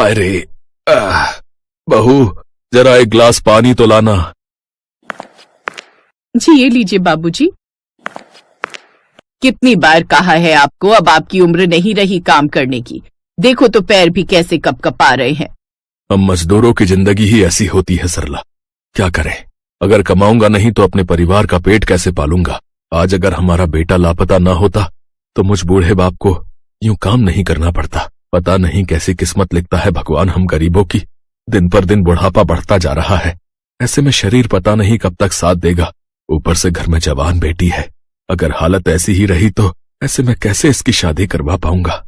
हाय रे। बहू, जरा एक ग्लास पानी तो लाना। जी ये लीजिए बाबूजी। कितनी बार कहा है आपको, अब आपकी उम्र नहीं रही काम करने की। देखो तो पैर भी कैसे कपकपा रहे हैं। हम मजदूरों की जिंदगी ही ऐसी होती है सरला, क्या करें। अगर कमाऊंगा नहीं तो अपने परिवार का पेट कैसे पालूंगा। आज अगर हमारा बेटा लापता ना होता तो मुझ बूढ़े बाप को यूं काम नहीं करना पड़ता। पता नहीं कैसी किस्मत लिखता है भगवान हम गरीबों की। दिन पर दिन बुढ़ापा बढ़ता जा रहा है। ऐसे में शरीर पता नहीं कब तक साथ देगा। ऊपर से घर में जवान बेटी है। अगर हालत ऐसी ही रही तो ऐसे में कैसे इसकी शादी करवा पाऊंगा।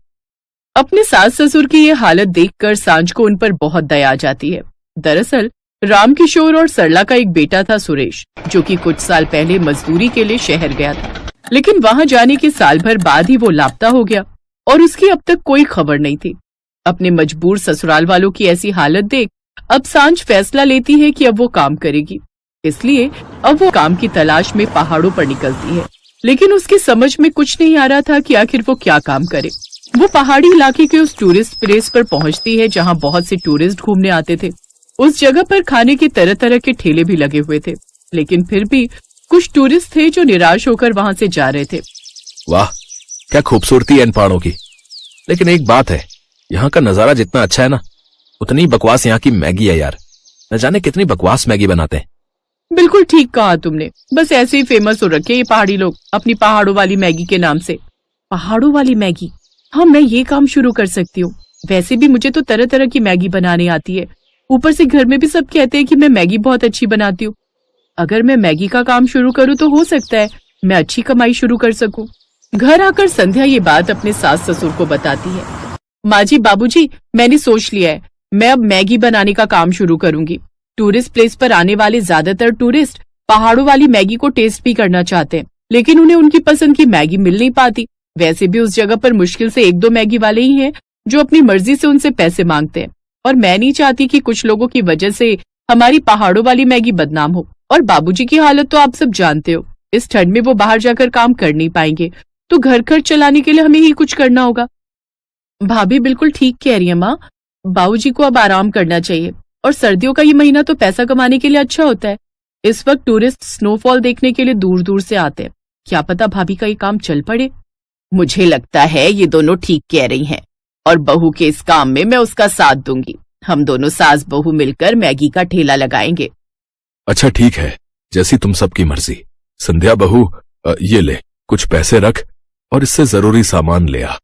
अपने सास ससुर की ये हालत देखकर सांझ को उन पर बहुत दया आ जाती है। दरअसल रामकिशोर और सरला का एक बेटा था सुरेश, जो कि कुछ साल पहले मजदूरी के लिए शहर गया था, लेकिन वहां जाने के साल भर बाद ही वो लापता हो गया और उसकी अब तक कोई खबर नहीं थी। अपने मजबूर ससुराल वालों की ऐसी हालत देख अब सांझ फैसला लेती है कि अब वो काम करेगी। इसलिए अब वो काम की तलाश में पहाड़ों पर निकलती है, लेकिन उसकी समझ में कुछ नहीं आ रहा था कि आखिर वो क्या काम करे। वो पहाड़ी इलाके के उस टूरिस्ट प्लेस पर पहुंचती है जहां बहुत से टूरिस्ट घूमने आते थे। उस जगह पर खाने के तरह तरह के ठेले भी लगे हुए थे, लेकिन फिर भी कुछ टूरिस्ट थे जो निराश होकर वहां से जा रहे थे। वाह, क्या खूबसूरती है इन पहाड़ों की। लेकिन एक बात है, यहाँ का नजारा जितना अच्छा है ना, उतनी बकवास यहाँ की मैगी है यार। न जाने कितनी बकवास मैगी बनाते हैं। बिल्कुल ठीक कहा तुमने। बस ऐसे ही फेमस हो रखे ये पहाड़ी लोग अपनी पहाड़ों वाली मैगी के नाम से। पहाड़ों वाली मैगी, हाँ मैं ये काम शुरू कर सकती हूँ। वैसे भी मुझे तो तरह तरह की मैगी बनाने आती है। ऊपर से घर में भी सब कहते हैं कि मैं मैगी बहुत अच्छी बनाती हूँ। अगर मैं मैगी का काम शुरू करूँ तो हो सकता है मैं अच्छी कमाई शुरू कर सकूँ। घर आकर संध्या ये बात अपने सास ससुर को बताती है। माँ जी, बाबूजी, मैंने सोच लिया है, मैं अब मैगी बनाने का काम शुरू करूंगी। टूरिस्ट प्लेस पर आने वाले ज्यादातर टूरिस्ट पहाड़ों वाली मैगी को टेस्ट भी करना चाहते हैं, लेकिन उन्हें उनकी पसंद की मैगी मिल नहीं पाती। वैसे भी उस जगह पर मुश्किल से एक दो मैगी वाले ही हैं जो अपनी मर्जी से उनसे पैसे मांगते हैं, और मैं नहीं चाहती कि कुछ लोगों की वजह से हमारी पहाड़ों वाली मैगी बदनाम हो। और बाबूजी की हालत तो आप सब जानते हो, इस ठंड में वो बाहर जाकर काम कर नहीं पाएंगे, तो घर खर्च चलाने के लिए हमें ही कुछ करना होगा। भाभी बिल्कुल ठीक कह रही है माँ, बाबूजी को अब आराम करना चाहिए, और सर्दियों का ये महीना तो पैसा कमाने के लिए अच्छा होता है। इस वक्त टूरिस्ट स्नोफॉल देखने के लिए दूर दूर से आते हैं। क्या पता भाभी का ये काम चल पड़े। मुझे लगता है ये दोनों ठीक कह रही हैं, और बहू के इस काम में मैं उसका साथ दूंगी। हम दोनों सास बहू मिलकर मैगी का ठेला लगाएंगे। अच्छा ठीक है, जैसी तुम सबकी मर्जी। संध्या बहू, ये ले, कुछ पैसे रख और इससे जरूरी सामान ले आ।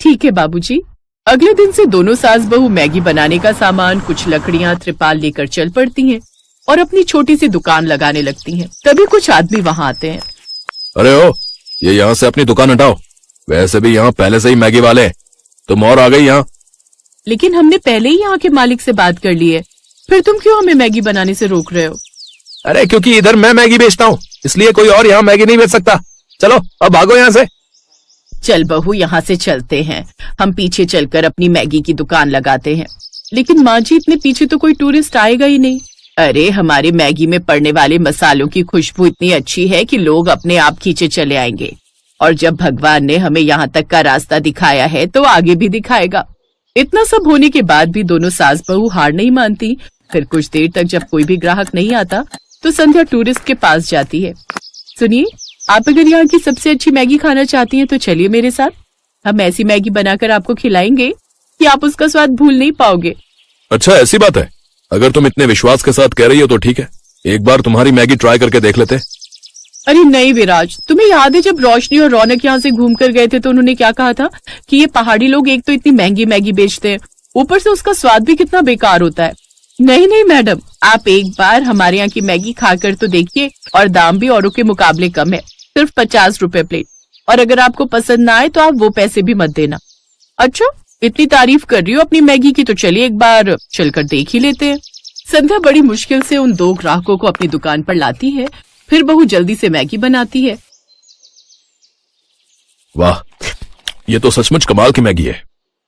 ठीक है बाबूजी। अगले दिन से दोनों सास बहू मैगी बनाने का सामान, कुछ लकड़ियां, त्रिपाल लेकर चल पड़ती हैं और अपनी छोटी सी दुकान लगाने लगती हैं। तभी कुछ आदमी वहां आते हैं। अरे ओ, ये यहाँ से अपनी दुकान हटाओ। वैसे भी यहाँ पहले से ही मैगी वाले हैं, तुम और आ गई यहाँ। लेकिन हमने पहले ही यहाँ के मालिक से बात कर ली है, फिर तुम क्यों हमें मैगी बनाने से रोक रहे हो? अरे क्योंकि इधर मैं मैगी बेचता हूँ, इसलिए कोई और यहाँ मैगी नहीं बेच सकता। चलो अब भागो यहाँ से। चल बहू, यहाँ से चलते हैं। हम पीछे चलकर अपनी मैगी की दुकान लगाते हैं। लेकिन माँ जी, इतने पीछे तो कोई टूरिस्ट आएगा ही नहीं। अरे हमारे मैगी में पड़ने वाले मसालों की खुशबू इतनी अच्छी है कि लोग अपने आप खींचे चले आएंगे, और जब भगवान ने हमें यहाँ तक का रास्ता दिखाया है तो आगे भी दिखाएगा। इतना सब होने के बाद भी दोनों सास बहू हार नहीं मानती। फिर कुछ देर तक जब कोई भी ग्राहक नहीं आता तो संध्या टूरिस्ट के पास जाती है। सुनिए, आप अगर यहाँ की सबसे अच्छी मैगी खाना चाहती हैं तो चलिए मेरे साथ। हम ऐसी मैगी बनाकर आपको खिलाएंगे कि आप उसका स्वाद भूल नहीं पाओगे। अच्छा ऐसी बात है, अगर तुम इतने विश्वास के साथ कह रही हो तो ठीक है, एक बार तुम्हारी मैगी ट्राई करके देख लेते। अरे नहीं विराज, तुम्हें याद है जब रोशनी और रौनक यहाँ से घूम कर गए थे तो उन्होंने क्या कहा था कि ये पहाड़ी लोग एक तो इतनी महंगी मैगी बेचते हैं, ऊपर से उसका स्वाद भी कितना बेकार होता है। नहीं नहीं मैडम, आप एक बार हमारे यहाँ की मैगी खाकर तो देखिए, और दाम भी औरों के मुकाबले कम है, सिर्फ 50 रुपए प्लेट। और अगर आपको पसंद ना आए तो आप वो पैसे भी मत देना। अच्छा, इतनी तारीफ कर रही हो अपनी मैगी की, तो चलिए एक बार चलकर देख ही लेते हैं। संध्या बड़ी मुश्किल से उन दो ग्राहकों को अपनी दुकान पर लाती है। फिर बहू जल्दी से मैगी बनाती है। वाह, ये तो सचमुच कमाल की मैगी है।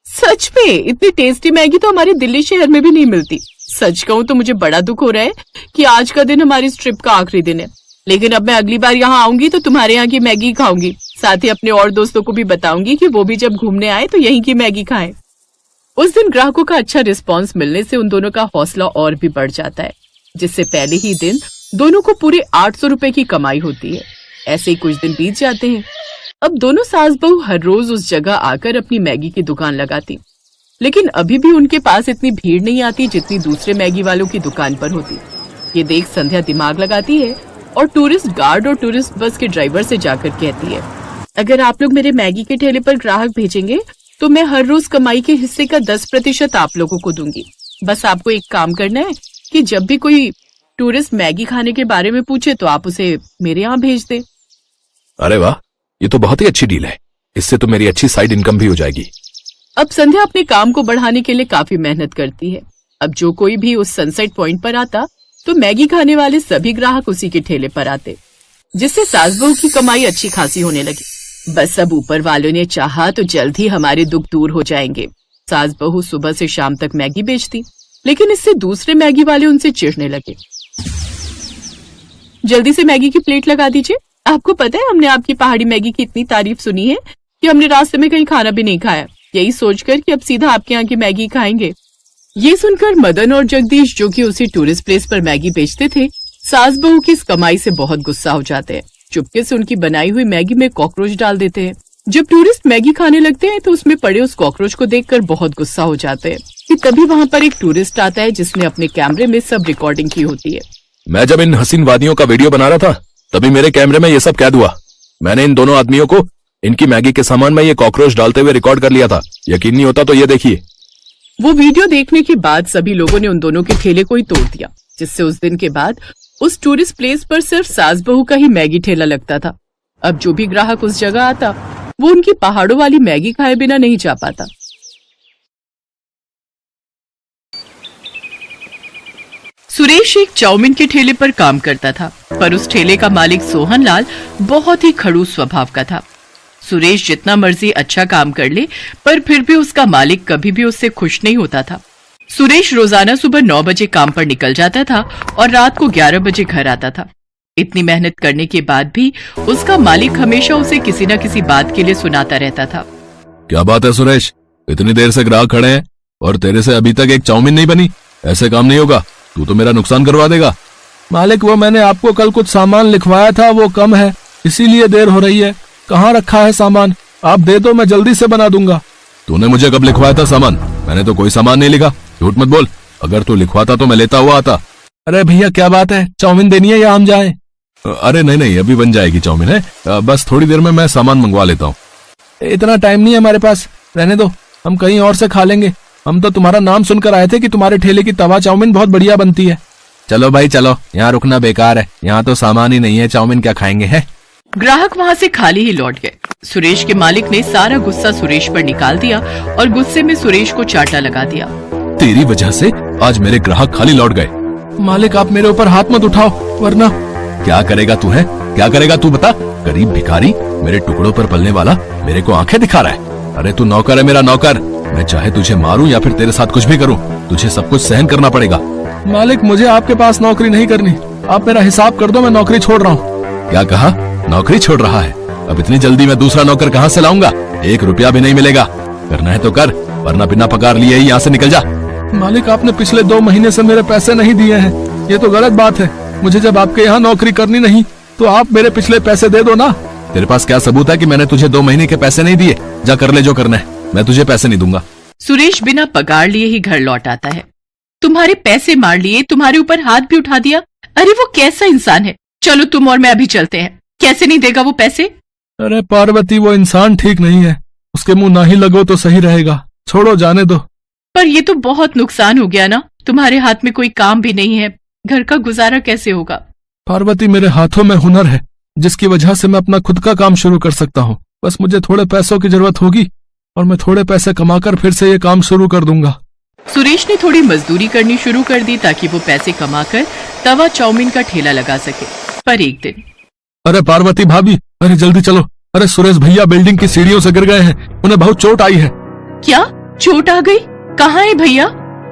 सच में इतनी टेस्टी मैगी तो हमारे दिल्ली शहर में भी नहीं मिलती। सच कहूँ तो मुझे बड़ा दुख हो रहा है कि आज का दिन हमारी इस ट्रिप का आखिरी दिन है, लेकिन अब मैं अगली बार यहाँ आऊंगी तो तुम्हारे यहाँ की मैगी खाऊंगी। साथ ही अपने और दोस्तों को भी बताऊंगी कि वो भी जब घूमने आए तो यहीं की मैगी खाएं। उस दिन ग्राहकों का अच्छा रिस्पांस मिलने से उन दोनों का हौसला और भी बढ़ जाता है, जिससे पहले ही दिन दोनों को पूरे 800 रुपए की कमाई होती है। ऐसे ही कुछ दिन बीत जाते हैं। अब दोनों सास बहू हर रोज उस जगह आकर अपनी मैगी की दुकान लगाती, लेकिन अभी भी उनके पास इतनी भीड़ नहीं आती जितनी दूसरे मैगी वालों की दुकान पर होती। ये देख संध्या दिमाग लगाती है और टूरिस्ट गार्ड और टूरिस्ट बस के ड्राइवर से जाकर कहती है, अगर आप लोग मेरे मैगी के ठेले पर ग्राहक भेजेंगे तो मैं हर रोज कमाई के हिस्से का 10% आप लोगों को दूंगी। बस आपको एक काम करना है कि जब भी कोई टूरिस्ट मैगी खाने के बारे में पूछे तो आप उसे मेरे यहाँ भेज दे। अरे वाह, ये तो बहुत ही अच्छी डील है। इससे तो मेरी अच्छी साइड इनकम भी हो जाएगी। अब संध्या अपने काम को बढ़ाने के लिए काफी मेहनत करती है। अब जो कोई भी उस सनसेट पॉइंट पर आता तो मैगी खाने वाले सभी ग्राहक उसी के ठेले पर आते, जिससे सास बहू की कमाई अच्छी खासी होने लगी। बस अब ऊपर वालों ने चाहा तो जल्द ही हमारे दुख दूर हो जाएंगे। सास बहू सुबह से शाम तक मैगी बेचती, लेकिन इससे दूसरे मैगी वाले उनसे चिढ़ने लगे। जल्दी से मैगी की प्लेट लगा दीजिए। आपको पता है हमने आपकी पहाड़ी मैगी की इतनी तारीफ सुनी है कि हमने रास्ते में कहीं खाना भी नहीं खाया, यही सोचकर कि अब सीधा आपके यहाँ की मैगी खाएंगे। ये सुनकर मदन और जगदीश, जो कि उसी टूरिस्ट प्लेस पर मैगी बेचते थे, सास बहू की इस कमाई से बहुत गुस्सा हो जाते हैं। चुपके से उनकी बनाई हुई मैगी में कॉकरोच डाल देते हैं। जब टूरिस्ट मैगी खाने लगते हैं तो उसमें पड़े उस कॉकरोच को देखकर बहुत गुस्सा हो जाते हैं कि तभी वहाँ पर एक टूरिस्ट आता है जिसने अपने कैमरे में सब रिकॉर्डिंग की होती है। मैं जब इन हसीन वादियों का वीडियो बना रहा था तभी मेरे कैमरे में ये सब कैद हुआ। मैंने इन दोनों आदमियों को इनकी मैगी के सामान में ये कॉकरोच डालते हुए रिकॉर्ड कर लिया था। यकीन नहीं होता तो ये देखिए। वो वीडियो देखने के बाद सभी लोगों ने उन दोनों के ठेले को ही तोड़ दिया, जिससे उस दिन के बाद उस टूरिस्ट प्लेस पर सिर्फ सास बहू का ही मैगी ठेला लगता था। अब जो भी ग्राहक उस जगह आता वो उनकी पहाड़ों वाली मैगी खाए बिना नहीं जा पाता। सुरेश एक चाउमीन के ठेले पर काम करता था, पर उस ठेले का मालिक सोहन लाल बहुत ही खड़ूस स्वभाव का था। सुरेश जितना मर्जी अच्छा काम कर ले, पर फिर भी उसका मालिक कभी भी उससे खुश नहीं होता था। सुरेश रोजाना सुबह 9 बजे काम पर निकल जाता था और रात को 11 बजे घर आता था। इतनी मेहनत करने के बाद भी उसका मालिक हमेशा उसे किसी न किसी बात के लिए सुनाता रहता था। क्या बात है सुरेश, इतनी देर से ग्राहक खड़े हैं और तेरे से अभी तक एक चाउमीन नहीं बनी? ऐसे काम नहीं होगा, तू तो मेरा नुकसान करवा देगा। मालिक, वो मैंने आपको कल कुछ सामान लिखवाया था, वो कम है, इसीलिए देर हो रही है। कहाँ रखा है सामान? आप दे दो, मैं जल्दी से बना दूंगा। तूने मुझे कब लिखवाया था सामान? मैंने तो कोई सामान नहीं लिखा। झूठ मत बोल, अगर तू लिखवाता तो मैं लेता हुआ आता। अरे भैया, क्या बात है, चाउमीन देनी है या हम जाएं? अरे नहीं नहीं, अभी बन जाएगी चाउमीन है, बस थोड़ी देर में मैं सामान मंगवा लेता हूँ। इतना टाइम नहीं है हमारे पास, रहने दो, हम कहीं और से खा लेंगे। हम तो तुम्हारा नाम सुनकर आए थे कि तुम्हारे ठेले की तवा चाउमीन बहुत बढ़िया बनती है। चलो भाई चलो, यहाँ रुकना बेकार है, यहाँ तो सामान ही नहीं है, चाउमीन क्या खाएंगे है। ग्राहक वहाँ से खाली ही लौट गए। सुरेश के मालिक ने सारा गुस्सा सुरेश पर निकाल दिया और गुस्से में सुरेश को चाटा लगा दिया। तेरी वजह से आज मेरे ग्राहक खाली लौट गए। मालिक, आप मेरे ऊपर हाथ मत उठाओ, वरना। क्या करेगा तू है, क्या करेगा तू बता? गरीब भिखारी, मेरे टुकड़ों पर पलने वाला, मेरे को आंखें दिखा रहा है। अरे तू नौकर है, मेरा नौकर। मैं चाहे तुझे मारूं या फिर तेरे साथ कुछ भी करूं, तुझे सब कुछ सहन करना पड़ेगा। मालिक, मुझे आपके पास नौकरी नहीं करनी, आप मेरा हिसाब कर दो, मैं नौकरी छोड़ रहा हूँ। क्या कहा? नौकरी छोड़ रहा है? अब इतनी जल्दी मैं दूसरा नौकर कहाँ से लाऊंगा? 1 रुपया भी नहीं मिलेगा। करना है तो कर, वरना बिना पगार लिए ही यहाँ से निकल जा। मालिक, आपने पिछले 2 महीने से मेरे पैसे नहीं दिए हैं, ये तो गलत बात है। मुझे जब आपके यहाँ नौकरी करनी नहीं तो आप मेरे पिछले पैसे दे दो ना। तेरे पास क्या सबूत है कि मैंने तुझे 2 महीने के पैसे नहीं दिए? जा कर ले जो करना है, मैं तुझे पैसे नहीं दूंगा। सुरेश बिना पगार लिए ही घर लौट आता है। तुम्हारे पैसे मार लिए, तुम्हारे ऊपर हाथ भी उठा दिया। अरे वो कैसा इंसान है? चलो तुम और मैं अभी चलते हैं। कैसे नहीं देगा वो पैसे? अरे पार्वती, वो इंसान ठीक नहीं है, उसके मुंह ना ही लगो तो सही रहेगा। छोड़ो, जाने दो। पर ये तो बहुत नुकसान हो गया ना, तुम्हारे हाथ में कोई काम भी नहीं है, घर का गुजारा कैसे होगा? पार्वती, मेरे हाथों में हुनर है जिसकी वजह से मैं अपना खुद का काम शुरू कर सकता हूँ। बस मुझे थोड़े पैसों की जरूरत होगी और मैं थोड़े पैसे कमाकर फिर से ये काम शुरू कर दूंगा। सुरेश ने थोड़ी मजदूरी करनी शुरू कर दी ताकि वो पैसे कमाकर तवा चाउमीन का ठेला लगा सके। पर एक दिन, अरे पार्वती भाभी, अरे जल्दी चलो। अरे सुरेश भैया बिल्डिंग की सीढ़ियों से गिर गए हैं, उन्हें बहुत चोट आई है। क्या चोट आ गई? कहाँ है भैया?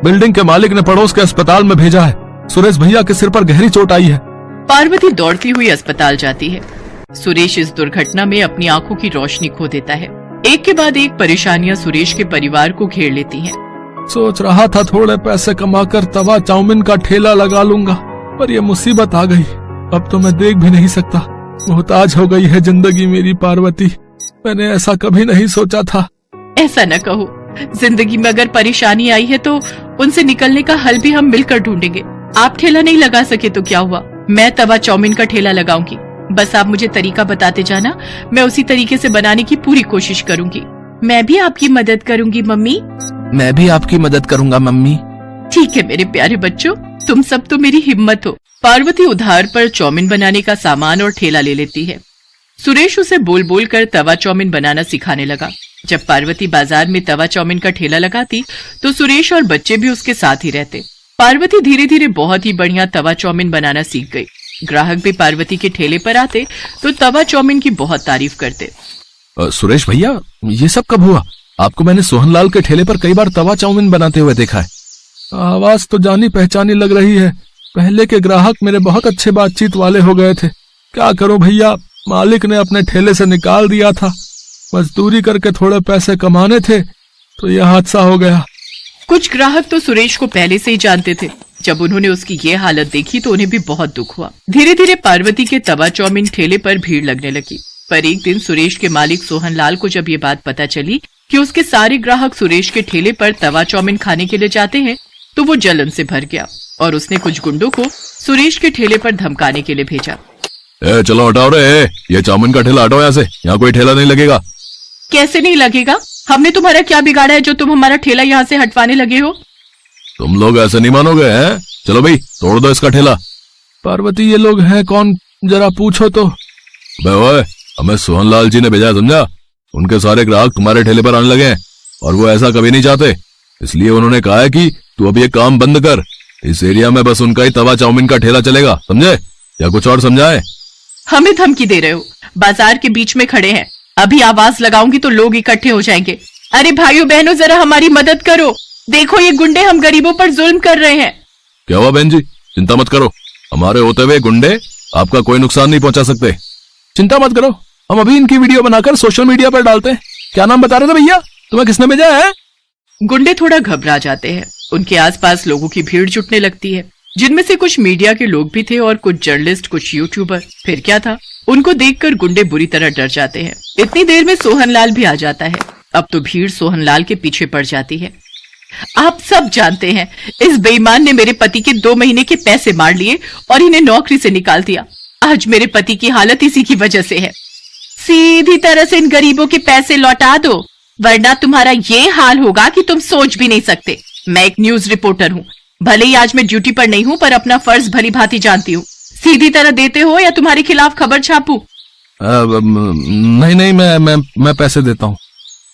बिल्डिंग के मालिक ने पड़ोस के अस्पताल में भेजा है। सुरेश भैया के सिर पर गहरी चोट आई है। पार्वती दौड़ती हुई अस्पताल जाती है। सुरेश इस दुर्घटना में अपनी आंखों की रोशनी खो देता है। एक के बाद एक परेशानियां सुरेश के परिवार को घेर लेती हैं। सोच रहा था थोड़े पैसे कमाकर तवा चाउमीन का ठेला लगा लूंगा, पर ये मुसीबत आ गई। अब तो मैं देख भी नहीं सकता। मोहताज हो गई है जिंदगी मेरी पार्वती। मैंने ऐसा कभी नहीं सोचा था। ऐसा न कहो, जिंदगी में अगर परेशानी आई है तो उनसे निकलने का हल भी हम मिलकर ढूंढेंगे। आप ठेला नहीं लगा सके तो क्या हुआ, मैं तवा चाउमीन का ठेला लगाऊंगी। बस आप मुझे तरीका बताते जाना, मैं उसी तरीके से बनाने की पूरी कोशिश करूंगी। मैं भी आपकी मदद करूंगी मम्मी। मैं भी आपकी मदद करूंगा मम्मी। ठीक है मेरे प्यारे बच्चों, तुम सब तो मेरी हिम्मत हो। पार्वती उधार पर चाउमीन बनाने का सामान और ठेला ले लेती है। सुरेश उसे बोल बोल कर तवा चाउमीन बनाना सिखाने लगा। जब पार्वती बाजार में तवा चाउमीन का ठेला लगाती तो सुरेश और बच्चे भी उसके साथ ही रहते। पार्वती धीरे धीरे बहुत ही बढ़िया तवा चाउमीन बनाना सीख गई। ग्राहक भी पार्वती के ठेले पर आते तो तवा चाउमीन की बहुत तारीफ करते। सुरेश भैया, ये सब कब हुआ? आपको मैंने सोहनलाल के ठेले पर कई बार तवा चाउमीन बनाते हुए देखा है। आवाज तो जानी पहचानी लग रही है। पहले के ग्राहक मेरे बहुत अच्छे बातचीत वाले हो गए थे। क्या करूं भैया, मालिक ने अपने ठेले से निकाल दिया था। मजदूरी करके थोड़े पैसे कमाने थे तो यह हादसा हो गया। कुछ ग्राहक तो सुरेश को पहले से ही जानते थे। जब उन्होंने उसकी ये हालत देखी तो उन्हें भी बहुत दुख हुआ। धीरे धीरे पार्वती के तवा चाउमीन ठेले पर भीड़ लगने लगी। पर एक दिन सुरेश के मालिक सोहनलाल को जब ये बात पता चली कि उसके सारे ग्राहक सुरेश के ठेले पर तवा चाउमीन खाने के लिए जाते हैं तो वो जलन से भर गया और उसने कुछ गुंडों को सुरेश के ठेले पर धमकाने के लिए भेजा। चलो हटाओ रे, ये चाउमीन का ठेला हटाओ यहाँ से, यहाँ कोई ठेला नहीं लगेगा। कैसे नहीं लगेगा? हमने तुम्हारा क्या बिगाड़ा है जो तुम हमारा ठेला यहाँ से हटवाने लगे हो? तुम लोग ऐसे नहीं मानोगे हैं? चलो भाई तोड़ दो इसका ठेला। पार्वती, ये लोग हैं कौन, जरा पूछो तो। ओए, हमें सोहनलाल जी ने भेजा है, समझा? उनके सारे ग्राहक तुम्हारे ठेले पर आने लगे हैं और वो ऐसा कभी नहीं चाहते। इसलिए उन्होंने कहा है कि तू अब ये काम बंद कर। इस एरिया में बस उनका ही तवा चाउमीन का ठेला चलेगा, समझे? या कुछ और समझाए? हमें धमकी दे रहे हो? बाजार के बीच में खड़े हैं, अभी आवाज लगाऊंगी तो लोग इकट्ठे हो जाएंगे। अरे भाइयों बहनों, जरा हमारी मदद करो। देखो ये गुंडे हम गरीबों पर जुल्म कर रहे हैं। क्या हुआ बहन जी, चिंता मत करो, हमारे होते हुए गुंडे आपका कोई नुकसान नहीं पहुंचा सकते। चिंता मत करो, हम अभी इनकी वीडियो बनाकर सोशल मीडिया पर डालते हैं। क्या नाम बता रहे थे भैया, तुम्हें किसने भेजा है? गुंडे थोड़ा घबरा जाते हैं। उनके आसपास लोगों की भीड़ जुटने लगती है, जिनमें से कुछ मीडिया के लोग भी थे और कुछ जर्नलिस्ट, कुछ यूट्यूबर। फिर क्या था, उनको देखकर गुंडे बुरी तरह डर जाते हैं। इतनी देर में सोहनलाल भी आ जाता है। अब तो भीड़ सोहनलाल के पीछे पड़ जाती है। आप सब जानते हैं इस बेईमान ने मेरे पति के 2 महीने के पैसे मार लिए और इन्हें नौकरी से निकाल दिया। आज मेरे पति की हालत इसी की वजह से है। सीधी तरह से इन गरीबों के पैसे लौटा दो, वरना तुम्हारा ये हाल होगा कि तुम सोच भी नहीं सकते। मैं एक न्यूज रिपोर्टर हूँ, भले ही आज मैं ड्यूटी पर नहीं हूँ, पर अपना फर्ज भली भांति जानती हूँ। सीधी तरह देते हो या तुम्हारे खिलाफ खबर छापूं? नहीं, मैं पैसे देता हूँ।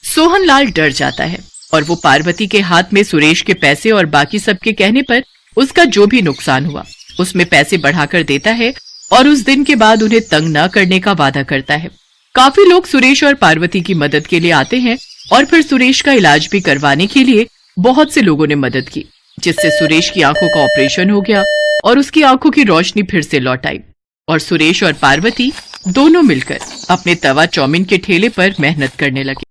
सोहनलाल डर जाता है और वो पार्वती के हाथ में सुरेश के पैसे और बाकी सबके कहने पर उसका जो भी नुकसान हुआ उसमें पैसे बढ़ाकर देता है और उस दिन के बाद उन्हें तंग न करने का वादा करता है। काफी लोग सुरेश और पार्वती की मदद के लिए आते हैं और फिर सुरेश का इलाज भी करवाने के लिए बहुत से लोगों ने मदद की, जिससे सुरेश की आंखों का ऑपरेशन हो गया और उसकी आंखों की रोशनी फिर से लौट आई और सुरेश और पार्वती दोनों मिलकर अपने तवा चाउमीन के ठेले पर मेहनत करने लगे।